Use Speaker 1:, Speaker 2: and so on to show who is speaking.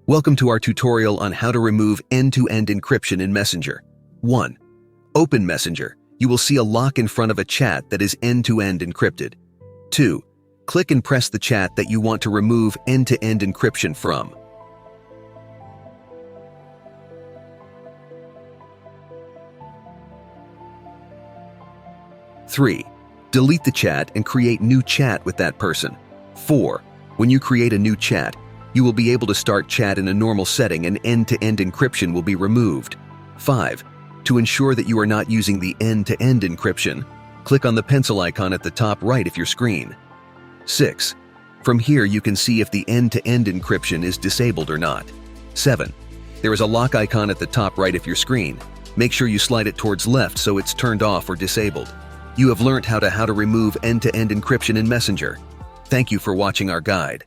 Speaker 1: Welcome to our tutorial on how to remove end-to-end encryption in Messenger. 1. Open Messenger. You will see a lock in front of a chat that is end-to-end encrypted. 2. Click and press the chat that you want to remove end-to-end encryption from. 3. Delete the chat and create new chat with that person. 4. When you create a new chat, you will be able to start chat in a normal setting and end-to-end encryption will be removed. 5. To ensure that you are not using the end-to-end encryption, click on the pencil icon at the top right of your screen. 6. From here you can see if the end-to-end encryption is disabled or not. 7. There is a lock icon at the top right of your screen. Make sure you slide it towards left so it's turned off or disabled. You have learned how to remove end-to-end encryption in Messenger. Thank you for watching our guide.